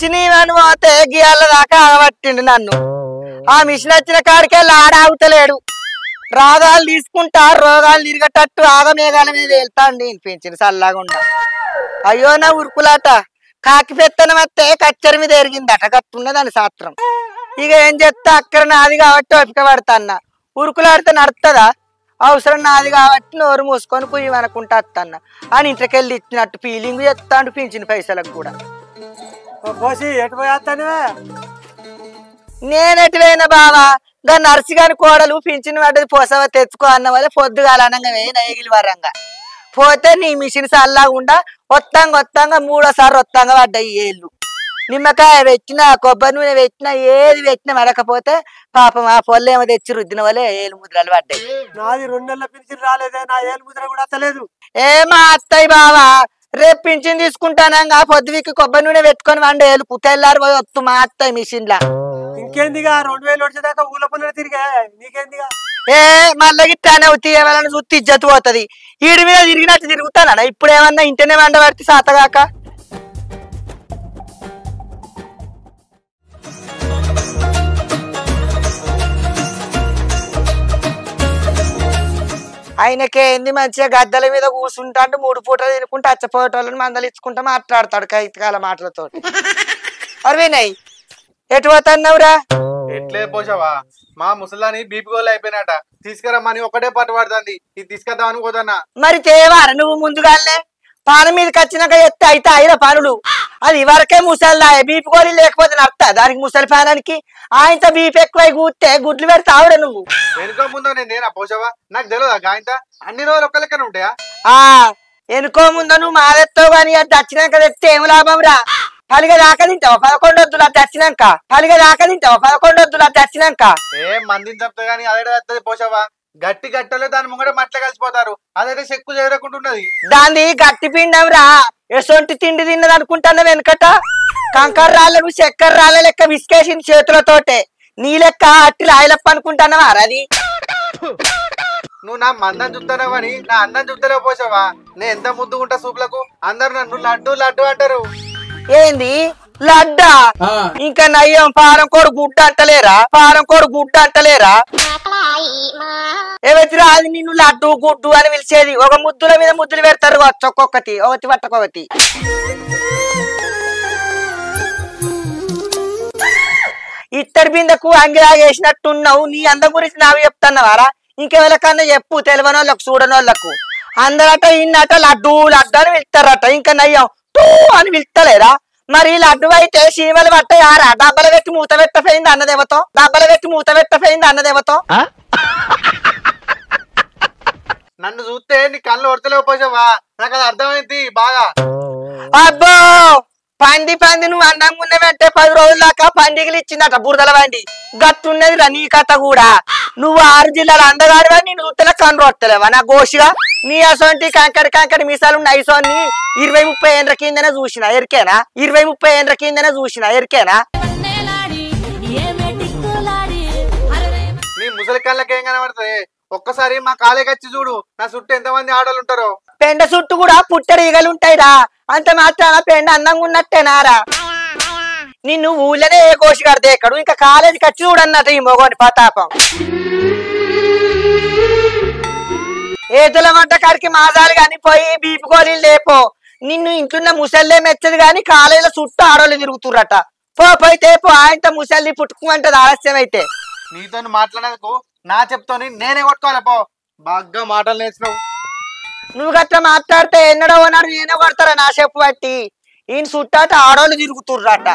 పింఛని అని పోతే గీయాల దాకా ఆగబట్టిండు నన్ను. ఆ మిషన్ వచ్చిన కాడికే ఆడాగుతలేడు. రాగాలు తీసుకుంటా రోగాలు తిరిగేటట్టు ఆగమేఘాల మీద వెళ్తాను నేను పింఛని చల్లగుండా. అయ్యో నా ఉరుకులాట కాకి పెత్తనం వస్తే కచ్చరి మీద ఎరిగిందట గట్టున్నదని శాస్త్రం. ఇక ఏం చేస్తా అక్కడ నాది కాబట్టి ఓపిక పడతాన్న. ఉరుకులాడితే నడుతుందా? అవసరం నాది కాబట్టి నోరు మూసుకొని పుయ్యి అనుకుంటా వస్తాన్న అని ఇంటికెళ్ళి ఇచ్చినట్టు ఫీలింగ్ చెప్తాడు పింఛన్ పైసలకు కూడా. నేనెటు పోయినా బావా గా నర్సిగాని కోడలు పింఛన్ పడ్డది పోసవ తెచ్చుకో అన్న వల్ల పొద్దుగాల అనంగా వేయి ఎగిలి వరంగా పోతే నీ మిషన్ చల్లగుండా వత్తంగా మూడోసారి వత్తంగా పడ్డాయి ఏళ్ళు. నిమ్మకాయ పెట్టినా కొబ్బరి నూనె పెట్టినా ఏది పెట్టినా మడకపోతే పాపం ఆ పొల్లేమో తెచ్చి రుద్దిన వల్లే ఏలు ముద్రలు పడ్డాయి. నాది 2 నెలల పింఛన్ రాలేదే, నా ఏలు ముద్ర కూడా అత్తలేదు. ఏమా అత్తయ్య బావా రేపు పింఛన్ తీసుకుంటానంగా పొద్దువికి కొబ్బరి నూనె పెట్టుకొని వండే ఏలుపు తెల్లారి పోయి వస్తు మా అత్తయ్య మిషన్ లా. ఇంకేందిగా 2000 వచ్చేదాకా ఊళ్ళ పనులు తిరిగా నీకేందిగా? మళ్ళీ గిట్టానే తీయవాలని చూస్తే ఇజ్జత్ పోతుంది. ఈడి మీద తిరిగినట్టు తిరుగుతానా ఇప్పుడు ఏమన్నా ఇంటనే వండబడితే సాతగాక. ఆయనకేంది మంచిగా గద్దల మీద కూర్చుంటాంటూ 3 పూటలు తినుకుంటూ అచ్చపోయేటోళ్ళని మందలు ఇచ్చుకుంటా మాట్లాడతాడు కైతకాల మాటలతో. అరవినాయ్ ఎటు పోతున్నావురా? ఎట్లే పోసావా మా ముసలాని బీపీ గోళ్ళు అయిపోయినట తీసుకురమ్మని ఒకటే పట్టు పడుతుంది. ఇది తీసుకొద్దామని పోతున్నా. మరి తేవారా నువ్వు ముందుగానే? పానం మీదకి వచ్చినాక ఎత్తే అయితే అయిన పనులు. అది వరకే ముసలిదా బీపీ గోళీ లేకపోతే నడతా దానికి ముసలి పానానికి. ఆయనతో బీపీ ఎక్కువై కూస్తే గుడ్లు పెడతావురా నువ్వు. వెనుక ముందో నేనేనా పోసావా? నాకు తెలియదా గాయంత అన్ని రోజులు ఒక్క లెక్కన ఉంటాయా? ఎనుకో ముందో నువ్వు మాదెత్తావు కానీ అది వచ్చినాక తెస్తే ఏం లాభం రా? పలిగ దాకా తింటావా 11 వద్దులు అది తెచ్చినాక? పలిగ దాకా తింటావా 11 వద్దులు అది తెచ్చినాక? ఏం మందిని చెప్తా గానీ అదే వస్తుంది పోసావా. గట్టి గట్టలే దాని ముంగట మట్ల కలిసిపోతారు. అదైతే చెక్కు చేరకుంటున్నది. దాన్ని గట్టి పిండం రా. ఎసొంటి తిండి తిన్నది అనుకుంటాను వెనకట. కంకర రాళ్ళను చక్కెర రాళ్ళ లెక్క విసికేసింది చేతులతోటే. నీ లెక్క అట్టి రాయలప్ప అనుకుంటానవా అది? నువ్వు నా మందం చూస్తావు అని నా అందం చూస్తలేవు పోసావా. నేను ఎంత ముద్దుకుంటా సూపులకు అందరు నన్ను లడ్డు లడ్డు అంటారు. ఏంది లడ్డా? ఇంకా నయ్యం పారం కోడు గుడ్డ అంటలేరా? పారం కోడు గుడ్డ అంటలేరా? ఏవైతే అది నిన్ను లడ్డు గుడ్డు అని పిలిచేది. ఒక ముద్దుల మీద ముద్దులు పెడతారు ఒక్కొక్కటి ఒకటి పట్టకొకటి. ఇత్తడి బిందకు అంగిలాగేసినట్టున్నావు. నీ అందం గురించి నాకు చెప్తున్నావారా? ఇంకెవరికన్నా చెప్పు తెలియనోళ్ళకు చూడనోళ్ళకు. అందరట ఇన్నట లడ్డు లడ్డు అని పిలుస్తారట. ఇంకా నయ్యం టూ అని పిలుస్తలేరా? మరి లడ్డు అయితే చీమలు పట్టాయారా? డబ్బలు పెట్టి మూత పెట్టపోయింది అన్నదేవతో. డబ్బలు పెట్టి మూత పెట్టపోయింది అన్నదేవతో. నన్ను చూస్తే నీ కళ్ళు ఒడతలేవు పోసావా. నాకు అది అర్థమైంది బాగా. అబ్బో పంది నువ్వు అన్నం ఉన్నవంటే 10 రోజుల దాకా పండిగలు ఇచ్చిందట బురదల వండి. గట్టున్నది రా నీ కథ కూడా. నువ్వు 6 జిల్లాల అందగాడివా నేను చూస్తలే కన్ను వస్తలేవా నా గోషిగా? నీ అసోంటి కంకడి మీసాలు నైసోని 20-30 ఏండ్ల కిందనే చూసిన ఎరికేనా? 20-30 ఏండ్ల కిందనే చూసిన ఎరికేనా? నీ ముసలి కళ్ళకి ఏం కనబడుతుంది? ఒక్కసారి మా కాలేకి వచ్చి చూడు నా చుట్టూ ఎంతమంది ఆడలు ఉంటారో. పెండ చుట్టూ కూడా పుట్టడి ఈగలుంటాయిరా. అంత మాత్రాన పెండ అందంగా ఉన్నట్టేనారా? నిన్ను ఊళ్ళనే ఏ కోసి కడితే ఎక్కడు ఇంకా కాలేజీకి వచ్చి చూడన్నట్టు ఈ మొగోని ప్రతాపం. ఏతుల వంట కాడికి మాజాలు గాని పోయి బీపీ గోళీలు లేపో. నిన్ను ఇంటున్న ముసల్లే మెచ్చదు గాని కాలేజీలో చుట్టూ ఆడోళ్ళు తిరుగుతుర్రట. పోయితే పో ఆయనతో ముసల్లి పుట్టుకుమంటది ఆలస్యం అయితే. నీతో మాట్లాడేందుకు నా చెప్తోని నేనే కొట్టుకోవాలి పో. బాగా మాటలు నేర్చినావు. నువ్వు గట్లా మాట్లాడితే ఎన్నడో ఉన్నారు నేనే కొడతారా నా చెప్పు బట్టి. ఈయన చుట్టాట ఆడోళ్ళు తిరుగుతుర్రట.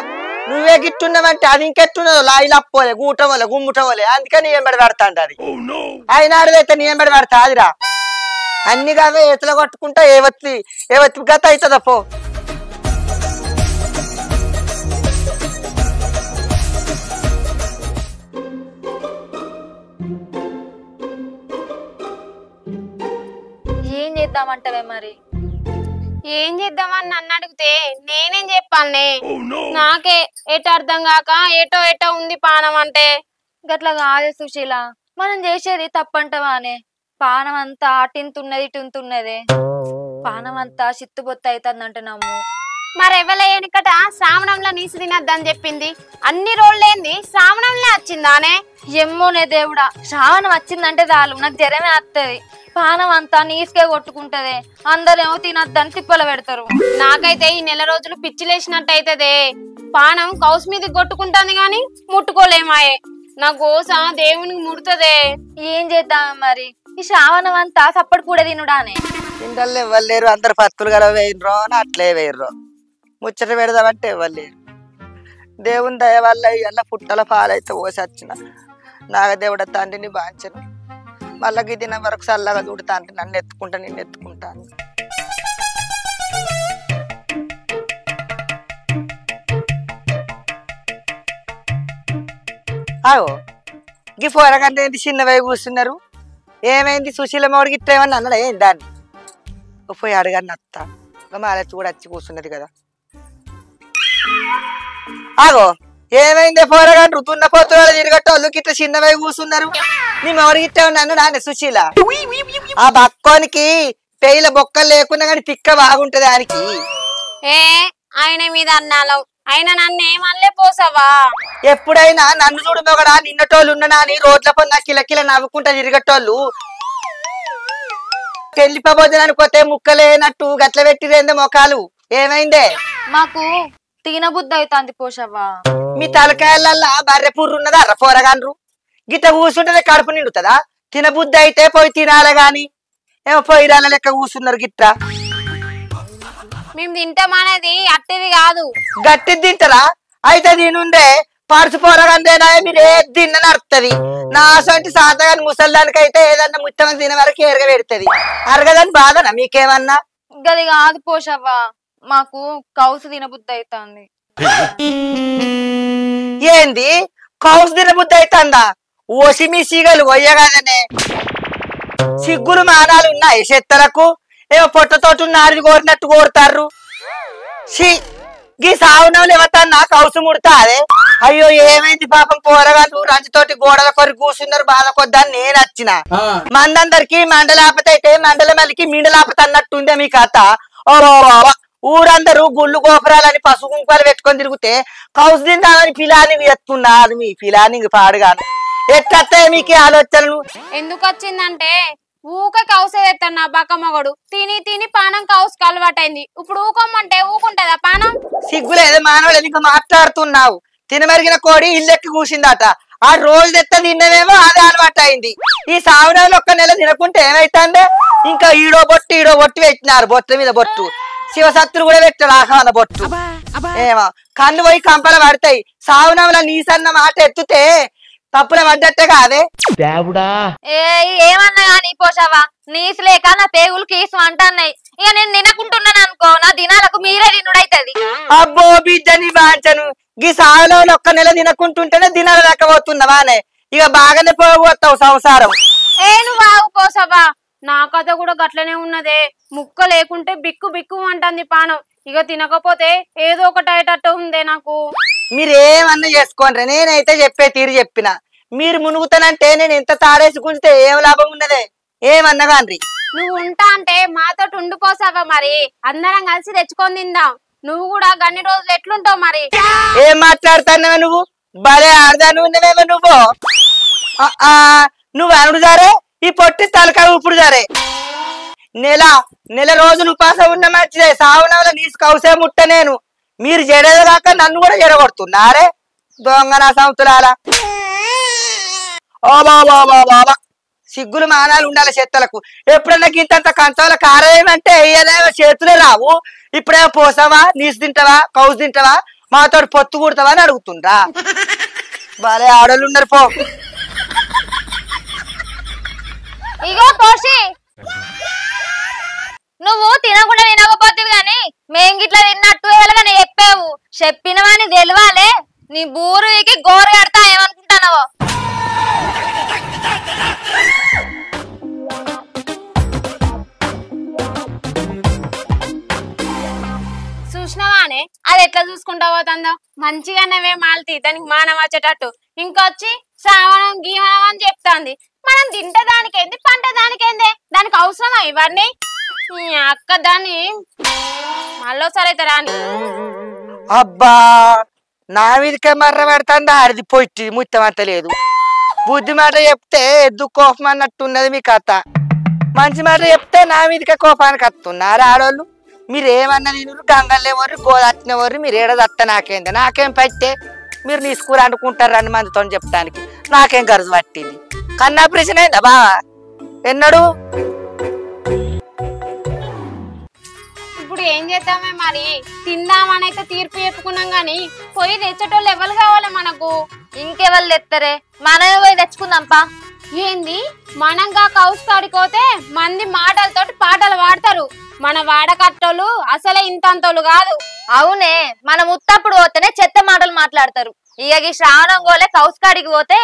నువ్వే గిట్టున్నావంటే అది ఇంకెట్టున్నదో లాయిలప్పోలే గూటవలే గుమ్ముటవలే. అందుకని ఏం పెడ పెడతాండి అది. అయినాడదైతే నీ ఏం పెడ పెడతా అదిరా. అన్ని కావే ఎతులు కొట్టుకుంటా ఏవత్తి గత అవుతుందా పో. ఏం చేద్దామంటవే మరి? ఏం చేద్దామని నన్ను అడిగితే నేనేం చెప్పాలనే? నాకే ఎటు అర్థం కాక ఏటో ఉంది పానం అంటే. గట్లా కాదే సుశీల, మనం చేసేది తప్పంటవానే. పానం అంతా అటింతున్నది ఇటుంతున్నదే. పానం అంతా చిత్తుబొత్త అవుతుందంట నమ్ము. మరెవల ఎనికట శ్రావణంలో నీసు తినద్దని చెప్పింది. అన్ని రోజులేంది శ్రావణంలో వచ్చిందానే? ఎమ్మోనే దేవుడా, శ్రావణం వచ్చిందంటే చాలు నాకు జ్వరమే వస్తుంది. పానం అంతా నీసుకే కొట్టుకుంటది. అందరేమో తినద్దని తిప్పలు పెడతారు. నాకైతే ఈ నెల రోజులు పిచ్చిలేసినట్టు అవుతుందే. పానం కౌసు మీదకి కొట్టుకుంటాంది గాని ముట్టుకోలేమాయే. నా గోస దేవునికి ముడుతుందే. ఏం చేద్దాం మరి? ఈ శ్రావణం అంతా సప్పటి కూడా తినుడానే. ఇంటల్లో ఎవరు లేరు, అందరు పత్తులు గల వేయరు అని అట్లే వేయరు. ముచ్చట పెడదామంటే ఎవరు లేరు. దేవుని దయ వల్ల ఇవల్ల పుట్టల పాలైతే పోసి వచ్చిన నాగదేవుడ తండ్రిని బాంచను. మళ్ళీ దిన వరకు చల్లగా చూడతా అంటే నన్ను ఎత్తుకుంటా, నిన్ను ఎత్తుకుంటాను. ఆగో గీ పోరగంటే ఏంటి చిన్న వై కూర్చున్నారు? ఏమైంది? సుశీల మోడికి ఇట్లా ఏమన్నా అన్నాడు ఏంటి దాన్ని? పోయి అడగాను అత్త మాలచ్చి కూడా వచ్చి కూర్చున్నది కదా. ఆగో ఏమైంది పోరగాని రుతున్న పోతున్న తిరగట్టోళ్ళు ఇట్లా చిన్నవై కూర్చున్నారు? నీ మోడికి ఇట్లా నన్ను నాన్న సుశీల. ఆ బక్కోనికి పెయిల బొక్కలు లేకున్నా కానీ పిక్క బాగుంటది ఆయనకి. ఏ ఆయన మీద అన్నాలం, ఆయన నన్ను ఏమనలే పోసావా? ఎప్పుడైనా నన్ను చూడు మొగడా నిన్నటోళ్ళు ఉన్ననా అని రోడ్ల పైన కిలకిల నవ్వుకుంటా తిరిగేటోళ్ళు పెళ్లిప భోజనానికి పోతే ముక్కలేనట్టు గట్ల పెట్టిరేందే మొఖాలు. ఏమైందే? మాకు తినబుద్ధి అవుతుంది పోషవ్వా. మీ తలకాయలల్లా బర్రె పుర్రు ఉన్నదా అర్ర పోరగాన్రు? గిట్ట కూర్చుంటేనే కడుపు నిండుతుందా? తినబుద్ధి అయితే పోయి తినాలి గాని ఏమో పొయ్యిరాల లెక్క కూర్చున్నారు గిట్ట. మేము తింటామనేది అట్టేది కాదు. గట్టిది తింటారా? అయితే తినుండే పరుసు పోరగాందేనా మీరు ఏది తిన్న నడుతుంది. నా అసంటి సాతగాని ముసల్దానికి అయితే ఏదన్నా ముత్తమని తినే వరకు ఎరగ పెడుతుంది. అరగదని బాధనా మీకేమన్నా? గది కాదు పోషవ్వా, మాకు కౌసు తినబుద్ధి అవుతుంది. ఏంది కౌసు తినబుద్ధి అవుతుందా? ఓసి మీ సిగలు కొయ్యగాదనే సిగ్గులు మానాలు ఉన్నాయి చెత్తలకు. ఏమో పొట్టతోటి నారిది కోరినట్టు కోరుతారు. గీ సావునవులు ఎవతన్నా కౌసు ముడతా అదే. అయ్యో ఏమైంది పాపం పోరగాళ్ళు రంచుతోటి గోడల కొరి కూర్చున్నారు బాధ కొద్దని నేను వచ్చిన. మందందరికి మండలాపత అయితే మండల మల్లికి మిండలాపత అన్నట్టుందే మీ కథ. ఊరందరూ గుళ్ళు గోపురాలని పసుపు కుంకాలు పెట్టుకొని తిరిగితే కౌసు తిందామని పిలానింగ్ ఎత్తున్నారు. మీ పిలానింగ్ పాడుగాను ఎట్లత్తాయి మీకు ఆలోచనలు? ఎందుకు వచ్చిందంటే ఊక కౌసే తెస్తాను నా బక్క మొగడు. తిని తిని పానం కౌసుకు అలవాటైంది. ఇప్పుడు ఊకోమంటే ఊకుంటదా పానం? సిగ్గులేదు మానవులు ఇంకా మాట్లాడుతున్నావు. తినమరిగిన కోడి ఇల్లెక్కి కూసిందట. ఆ రోజు తెత్త తిన్నవేమో అదే అలవాటు అయింది. ఈ సావునాలు ఒక్క నెల తినకుంటే ఏమైతుందే? ఇంకా ఈడో బొట్టు పెట్టినారు. బొట్ల మీద బొట్టు శివసత్తులు కూడా పెట్టారు ఆహ్వాన బొట్టు. ఏమో కన్ను పోయి కంపల పడతాయి. సావునముల నీసన్న మాట ఎత్తుతే తప్పుల పడ్డట్టే కాదే. ఏమన్నా గానీ పోషవ్వా, నీసు లేక నా పేగులు కీసు అంటున్నాయి. ఇక నేను తినకుంటున్నాను అనుకో, నా దినాలకు మీరే తినుడైతది. అబ్బో బిడ్డని బాంచను. ఈ సావులో ఒక్క నెల తినకుంటుంటేనే దినాలు లెక్కబోతున్నావానే. ఇక బాగానే పోగొత్తావు సంసారం. నువ్వు బాగు పోసవ్వా. నా కథ కూడా గట్లనే ఉన్నదే. ముక్క లేకుంటే బిక్కు బిక్కు అంటుంది పానం. ఇక తినకపోతే ఏదో ఒకటి అయ్యేటట్టు ఉందే నాకు. మీరేమన్నా చేసుకోండి, నేనైతే చెప్పే తీరు చెప్పిన. మీరు మునుగుతానంటే నేను ఎంత తాడేసి గుంజితే ఏం లాభం ఉన్నదే? ఏమన్నా కాండ్రి. నువ్వు ఉంటా అంటే మాతోటి ఉండిపోసావా? మరి అందరం కలిసి తెచ్చుకొని తిందాం. నువ్వు కూడా గన్ని రోజులు ఎట్లుంటావు మరి? ఏం మాట్లాడుతున్నావే నువ్వు? భలే ఆడదాను ఉన్నవేమో నువ్వు. నువ్వు అనుడు సరే, ఈ పొట్టి తలకాయ ఇప్పుడు సరే. నెల రోజులు ఉపాసం ఉన్న మంచిదే. సావునవల నీసు కౌసే ముట్ట నేను. మీరు జడేదాకా నన్ను కూడా జడగొడుతున్నారే దొంగ నా సంతులాల. ఓ బాబా బాబా సిగ్గులు మానాలు ఉండాలి చెత్తలకు. ఎప్పుడన్నా గింతంత కంచాల కారమేమంటే ఏదేమో చేతులే రావు. ఇప్పుడేమో పోసావా, నీసు తింటావా, కౌసు తింటావా, మాతో పొత్తు కుడతావా అని అడుగుతుండ్రా. బాలే ఆడోళ్ళు ఉన్నారు పో. ఇగో పోషి, నువ్వు తినకుండా తినకపోతుంది గాని మేం గిట్లా తిన్నట్టు ఎలాగని చెప్పావు. చెప్పినవని తెలవాలే. నీ బూరుకి గోరు కడతా ఏమనుకుంటానవో. చూసినవానే అది ఎట్లా చూసుకుంటా పోతుందో. మంచిగానే మాల్తి దానికి మానం వచ్చేటట్టు ఇంకొచ్చి శ్రావణం గీవనం అని చెప్తాంది. మనం తింటే దానికేంది, పంట దానికేందే? దానికి అవసరమా ఇవన్నీ? అక్క దాన్ని మళ్ళోసారి అయితే రాని. అబ్బా నా మీదకే మర్ర పెడతాందా అడిది పొట్టి ముత్తమంత లేదు. బుద్ధి మాట చెప్తే ఎద్దు కోపం అన్నట్టున్నది మీ కథ. మంచి మాట చెప్తే నా మీదకే కోపానికి వస్తున్నారు ఆడోళ్ళు. మీరు ఏమన్నా తినరు, గంగల్లేవర్రు, గోదట్టినవర్రు, మీరు ఏడదత్త నాకేంది, నాకేం పట్టే మీరు తీసుకురా అనుకుంటారు 2 మందితో చెప్తానికి. నాకేం గరజు పట్టింది. కన్నా ఆపరేషన్ అయిందా బావా ఎన్నడు? ఇప్పుడు ఏం చేద్దామే మరి? తిందామనైతే తీర్పు చెప్పుకున్నాం గాని పోయి తెచ్చేటోళ్ళు ఎవరు కావాలి మనకు? ఇంకెవరు తెత్తరే, మనమే పోయి తెచ్చుకుందాంపా. ఏంది మనంగా కౌసు కాడిపోతే మంది మాటలతోటి పాటలు పాడతారు. మన వాడకట్టోళ్ళు అసలే ఇంతంతోళ్ళు కాదు. అవునే, మనం ఉత్తప్పుడు పోతేనే చెత్త మాటలు మాట్లాడతారు. ఇక ఈ శ్రావణం గోలే కౌసు కాడికి పోతే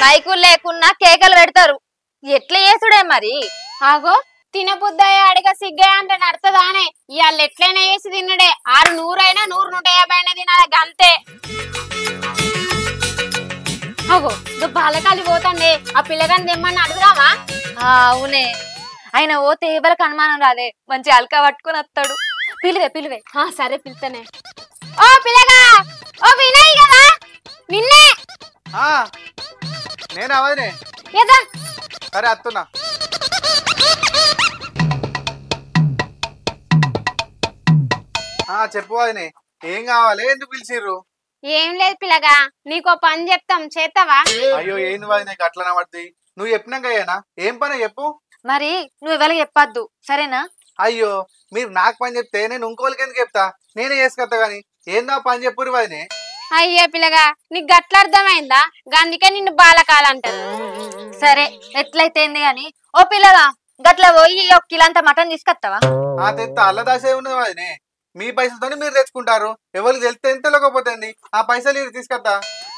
మైకులు లేకున్నా కేకలు పెడతారు. ఎట్లా చేసుడే మరి? ఆగో తినబుద్దయ్య అడిగ సిగ్గయ్య అంటే నడుతుందానే? ఇవాళ ఎట్లయినా వేసి తిన్నడే. 600 అయినా 100, 150 అయినా తినాలి గంతే. అగో బాలకాలి పోతాండే, ఆ పిల్లగాని తెమ్మని అడుగుదామా? అవునే, ఆయన పోతే ఎవరికి అనుమానం రాదే, మంచి అల్కా పట్టుకుని వస్తాడు. పిలివే. సరే పిలుతానే. ఓ పిల్లగా, ఓ వినయ్ కదా, నిన్నే. నేను అవనే. ఏదా సరే అత్తున్నా. చెప్పు వదినే, ఏం కావాలి, ఎందుకు పిలిచిర్రు? ఏం లేదు పిల్లగా, నీకో పని చెప్తాం, చేస్తావా? అయ్యో ఏంది వదినే అట్లా పడుతుంది? నువ్వు చెప్పినాకయ్యానా ఏం పని చెప్పు. మరి నువ్వు ఎవరికి చెప్పద్దు, సరేనా? అయ్యో మీరు నాకు పని చెప్తే నేను ఇంకోళ్ళకి ఎందుకు చెప్తా, నేనే చేసుకొస్తా గాని. ఏందా పని చెప్పురు వదినే. అయ్యో పిల్లగా, నీకు గట్ల అర్థమైందా? అందుకే నిన్ను బాలకాలంటారు. సరే ఎట్లయితే గాని, ఓ పిల్లగా గట్ల పోయి 1 కిలో మటన్ తీసుకొస్తావా? తెత్త అల్లదాసే ఉన్నది వదినే. మీ పైసలతో మీరు తెచ్చుకుంటారు, ఎవరికి తెలితే ఎంత లేకపోతే ఆ పైసలు తీసుకొస్తా.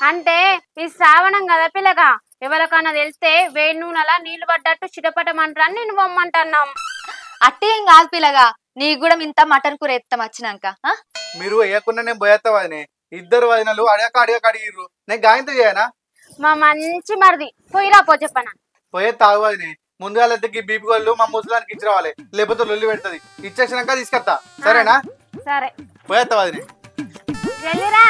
అంటే ఈ శ్రావణం కదా పిల్లగా, ఎవరికన్నా తెలిస్తే వేడి నూనెలా నీళ్లు పడ్డట్టు చిటపటమంటారని నేను పొమ్మంటున్నాం. అట్టి ఏం కాదు పిల్లగా, నీకు కూడా ఇంత మటన్ కూర ఎత్తాం వచ్చినాక. మీరు వేయకుండా నేను పోయేస్తా వదినే. 2 వదినలు అడిగాక అడిగిర్రు, నేను గాయంతో చేయనా? మా మంచి మరిది పోయిరా పో చెప్పనా. పోయే తాగు వదినే. ముందుగా బీపీ వాళ్ళు మా ముసలానికి ఇచ్చి రావాలి, లేకపోతే లొల్లి పెడుతుంది. ఇచ్చేసినాక తీసుకొస్తా, సరేనా? సరే పోయేస్తా వదినే. వెళ్ళిరా.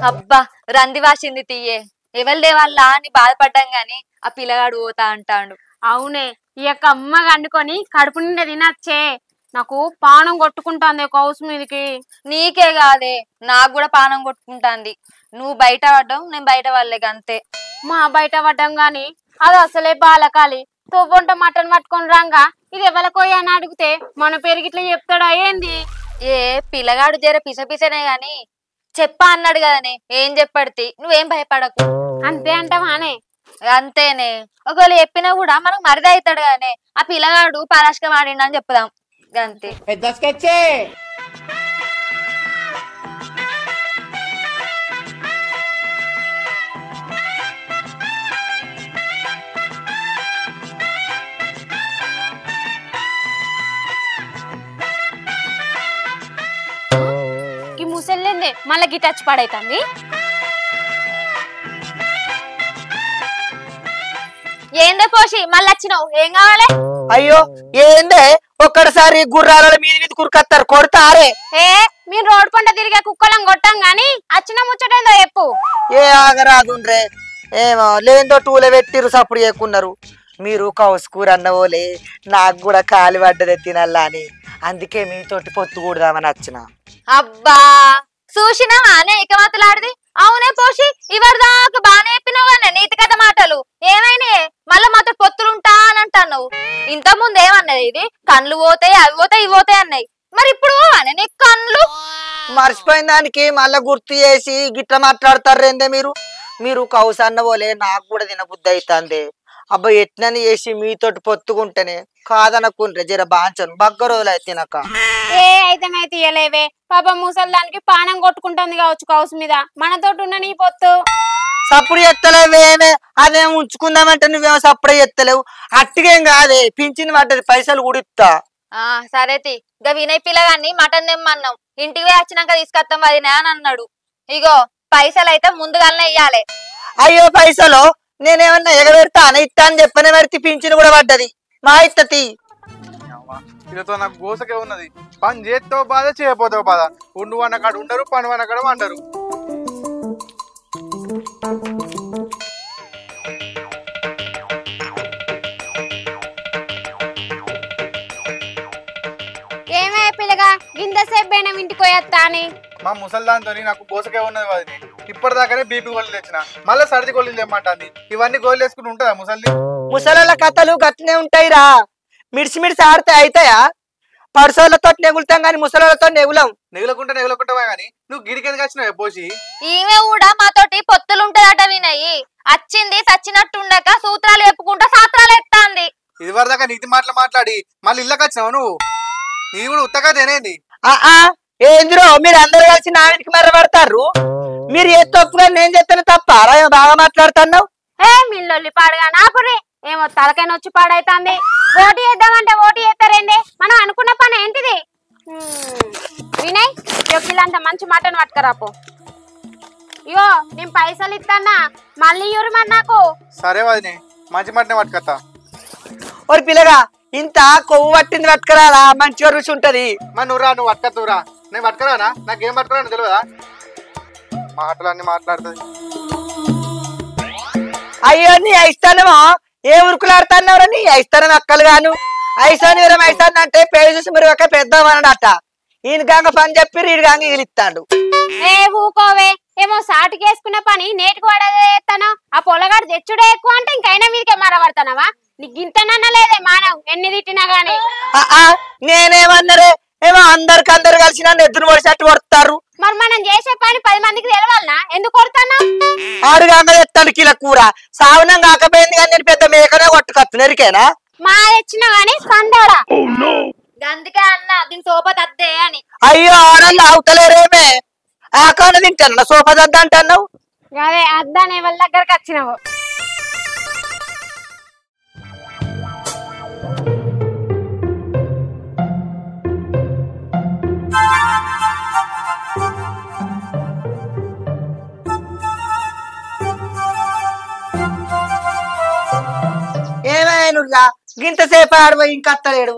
అబ్బా రంది వాసింది తీయే, ఎవరిదే వాళ్ళ అని బాధపడ్డాం గాని ఆ పిల్లగాడు పోతా అంటాడు. అవునే, ఈ యొక్క అమ్మగా వండుకొని కడుపు నిండా తినచ్చే. నాకు పానం కొట్టుకుంటాంది కౌసు మీదకి. నీకే కాదే, నాకు కూడా పానం కొట్టుకుంటాంది. నువ్వు బయట పడ్డావు, నేను బయట పడలేక అంతే. మా బయట పడ్డాం గాని అది అసలే బాలకాలి. తొవ్వంట మటన్ పట్టుకొని రాంగా ఇది ఎవరికోయా అని అడిగితే మన పేరుకి ఇట్లా చెప్తాడా ఏంది? ఏ పిల్లగాడు జర పిసపిసనే గాని చెప్పా అన్నాడు కదనే, ఏం చెప్పడితే నువ్వేం భయపడకు. అంతే అంటావానే? అంతేనే, ఒకవేళ చెప్పినా కూడా మనకు మరిది అవుతాడు కదనే. ఆ పిల్లగాడు పరాష్కం ఆడిండు అని చెప్పుదాం అంతే. ముసలిందే మళ్ళీ గిటచ్చి పడైతుంది. ఏందే పోసి మళ్ళీ వచ్చినావు, ఏం కావాలి? అయ్యో ఏందే ఒక్కడిసారి గుర్రాల మీద కురుకత్తారు, కొడతారే. మీరు రోడ్డు పంట తిరిగే కుక్కలను కొట్టాం గాని అచ్చిన ముచ్చటేందో చెప్పు. ఏ ఆగరాదుండ్రే, ఏమో లేదో టూల పెట్టిరు సప్పుడు చేయకున్నారు. మీరు కౌసుకూర అన్నవోలే, నాకు కూడా కాలి పడ్డది తినల్లా అని, అందుకే మీతోటి పొత్తు కూడదామని వచ్చిన. అబ్బా చూసినావా ఇక మాట్లాడిది. అవునే పోసి ఇవరి దాకా బాగానే చెప్పినావు కానీ నీతి కథ మాటలు ఏమైనా మళ్ళా మాతో పొత్తులుంటా అని అంటున్నావు. ఇంత ముందు ఏమన్నది, ఇది కళ్ళు పోతాయి అవి పోతాయి ఇవి పోతాయి అన్నాయి. మరి ఇప్పుడు అని నీ కళ్ళు మర్చిపోయిన దానికి మళ్ళా గుర్తు చేసి గిట్ల మాట్లాడతారేందే మీరు. మీరు కౌసు అన్నవోలే, నాకు కూడా తినబుద్ధి అవుతుంది. అబ్బా ఎట్లని చేసి మీతోటి పొత్తుకుంటేనే కాదనకుండ్రే, జర బాంచను బగ్గ రోజులు అయితే తినక. అయితే తీయలేవే పాప, ముసలి దానికి పానం కొట్టుకుంటుంది కావచ్చు కౌసు మీద, మనతోటి ఉన్న నీ పొత్తు. సప్పుడు ఎత్తలేవేమే, అదేం ఉంచుకుందామంటే నువ్వేమో సప్పుడే ఎత్తలేవు. అట్టిగేం కాదే, పింఛన్ పడ్డది, పైసలు కూడా ఇస్తా. సరేతి ఇక వినయ్ పిల్లగాన్ని మటన్ తెమ్మన్నాం, ఇంటికి వచ్చినాక తీసుకొస్తాం వదినా అని అన్నాడు. ఇగో పైసలు అయితే ముందుగానే ఇయ్యాలి. అయ్యో పైసలు నేనేమన్నా ఎగబెడతా అని ఇస్తా అని చెప్పనే పెడితే పింఛన్ కూడా పడ్డది. మా ఇత్తతి వీళ్ళతో నాకు గోసకే ఉన్నది. పని చేస్తావు బాధ, చేయపోతావు బాధ. ఉండు అన్న కాడ ఉండరు, పని అన్న కాడ వండరు. ఏమే పిల్లగా గిందసేపు బేనం ఇంటికి పోయేస్తా అని మా ముసల్దాంతో నాకు గోసకే ఉన్నది వదినే. ఇప్పటిదాకానే బీపీ గోళీలు తెచ్చిన, మళ్ళీ సర్ది గోళీలు తెమ్మంటుంది. ఇవన్నీ గోళీలు వేసుకుని ఉంటుందా ముసల్ది? ముసలోళ్ళ కథలు గట్టినే ఉంటాయిరా. మిడిసి ఆడితే అవుతాయా? పడుసోళ్ళతో నెగులుతాం గాని ముసలోళ్ళతో నెగులం. నెగులకుంటావా గానీ నువ్వు గిడికెందుకు వచ్చినావు పోసి? ఈమె కూడా మాతోటి పొత్తులుంటదట వినయి. వచ్చింది సచ్చినట్టుండక సూత్రాలు చెప్పుకుంటా సాత్రాలు ఎత్తాంది. ఇది వరదాకా నీతి మాటలు మాట్లాడి మళ్ళీ ఇళ్ళకి వచ్చినావు నువ్వు. నీ కూడా ఉత్తగా తినేది. ఏంద్రో మీరు అందరు కలిసి నా వెనక్కి మర్రబడతారు. మీరు ఏ తప్పుగా నేను చెప్తాను తప్ప బాగా మాట్లాడుతున్నావు. మిల్లొల్లి పాడుగా నాపురి ఏమో తలకైనా వచ్చి పాడైతుంది. ఓటు చేద్దామంటే ఓటు చేస్తారేంది? మనం అనుకున్న పని ఏంటిది? వినయ్ వీళ్ళంతా మంచి మటన్ పట్టుకరాపో. ఇగో నేను పైసలు ఇస్తానా, మళ్ళీ మరి నాకు. సరే వదినే, మంచి మటనే పట్టుకొస్తా. ఓరి పిల్లగా ఇంత కొవ్వు పట్టింది పట్టుకురాలా, మంచిగా రుచి ఉంటది. మరి నువ్వు పట్టుకరా. నేను పట్టుకురానా? నాకేం పట్టుకురా తెలియదా? మాటలన్నీ మాట్లాడుతుంది. అయ్యో నీ ఐస్తానమో ఏ ఉరుకులాడుతున్నావురా? నీ ఐస్తానం అక్కలు గాను. ఐసాను ఐసాను అంటే పేరు చూసి మీరు ఒక పెద్దవానడట. ఈయన గంగ పని చెప్పి ఈడు గంగ ఇగిలిస్తాడు. ఏ ఊకోవే, ఏమో సాటికి వేసుకున్న పని నేటికి వాడేస్తాను. ఆ పొలగాడు తెచ్చుడే ఎక్కువ అంటే ఇంకైనా మీదకే మరబడతానవా? నీకు ఇంతనన్నా లేదే మానవ్ ఎన్ని తిట్టినా గానీ. నేనేమన్నారే? ఏమో అందరు కలిసి నన్ను ఎద్దును పొడిచేట్టు కొడతారు. మరి మనం చేసే పని 10 మందికి తెలవాలనా? ఎందుకు కొడతానా? ఆడు గంగ తెస్తాడు కిలో కూర. సావనం కాకపోయింది కానీ నేను పెద్ద మేకనే కొట్టుకొచ్చు నెరికేనా? మా తెచ్చినా గానీ సండేరా. అందుకే అన్న దీని సోపతి అద్దే అని. అయ్యో ఆడల్లో అవుతలేరేమే. ఆకాన తింటాను సోపదద్ద అంటున్నావు. అదే అద్దానే వాళ్ళ దగ్గరకు వచ్చినావు. ఏమైనా గింతసేపు ఆడిపోయి ఇంకా అత్తలేడు.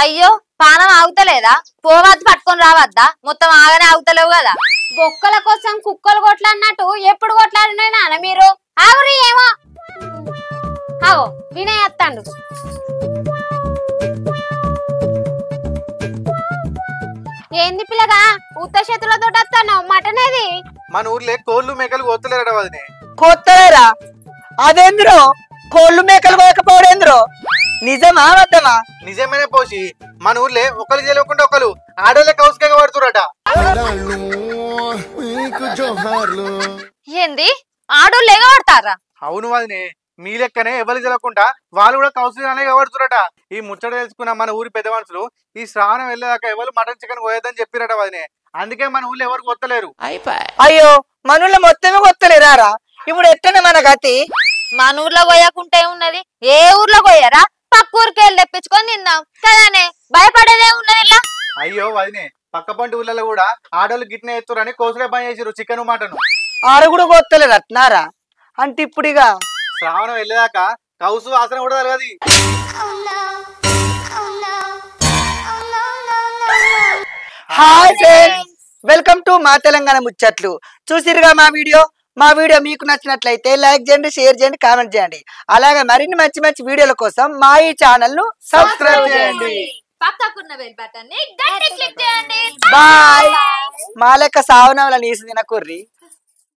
అయ్యో పానం ఆగుతలేదా? పోవద్దు పట్టుకొని రావద్దా? మొత్తం ఆగనే ఆగుతలేవు కదా. బొక్కల కోసం కుక్కలు కొట్లాడినట్టు ఎప్పుడు కొట్లాడినా మీరు ఆగురి. ఏమో ఆగో వినయ్ వస్తాడు. ఏంది పిల్లగా ఉత్త చేతులతో వస్తాను? మటన్ ఏది? మన ఊర్లో కోళ్ళు మేకలు కొత్తలేరట వదినే. కొత్తలేరా? అదేంద్రో కోళ్ళు మేకలు కోయకపోవడేంద్రో? నిజమా అబద్ధమా? నిజమేనే పోసి. మన ఊర్లో ఒకరు చేయలేకుండా ఒకరు ఆడోళ్ళే కౌసుకగా పడుతురట. ఏంది ఆడోళ్ళు ఎగబడతారా? అవును వదినే, మీ లెక్కనే ఎవరు తెలవకుండా వాళ్ళు కూడా కౌసుకనే కబడుతురట. ఈ ముచ్చట తెలుసుకున్న మన ఊరి పెద్ద మనుషులు ఈ శ్రావణం వెళ్ళేదాకా ఎవరు మటన్ చికెన్ కోయొద్దని చెప్పిరట వదినే. అందుకే మన ఊర్లో ఎవరు కొత్తలేరు. అయ్యో మనూళ్ళో మొత్తమే కొత్తలేరారా? ఇప్పుడు ఎట్టనే మన గతి? మన ఊర్లో కొయ్యకుంటే ఉన్నది. ఏ ఊర్లో కొయ్యరా? పక్క ఊరికి వెళ్ళి తెప్పించుకొని తిందాం కదానే. భయపడేదే ఉన్నది ఇలా. అయ్యో వదినే, పక్క పంటి ఊళ్ళలో కూడా ఆడోళ్ళు గిట్నే ఎత్తురని కోసులే పని చేసిరు చికెన్ మటన్. ఆరు కూడా కొత్తలేరు అట్నారా? అంటే ఇప్పుడు ఇక శ్రావణం వెళ్ళేదాకా కౌసు వాసన కూడా తెలియదు. హాయ్ ఫ్రెండ్స్, వెల్కమ్ టు మా తెలంగాణ ముచ్చట్లు. చూసిరుగా మా వీడియో మీకు నచ్చినట్లయితే లైక్ చేయండి, షేర్ చేయండి, కామెంట్ చేయండి. అలాగే మరిన్ని మంచి వీడియోల కోసం మా ఈ ఛానల్ ను సబ్స్క్రైబ్ చేయండి. పక్కకున్న బెల్ బటన్ ని గట్టి క్లిక్ చేయండి. బాయ్. మా లెక్క సావనవల నీసు తినకుర్రి.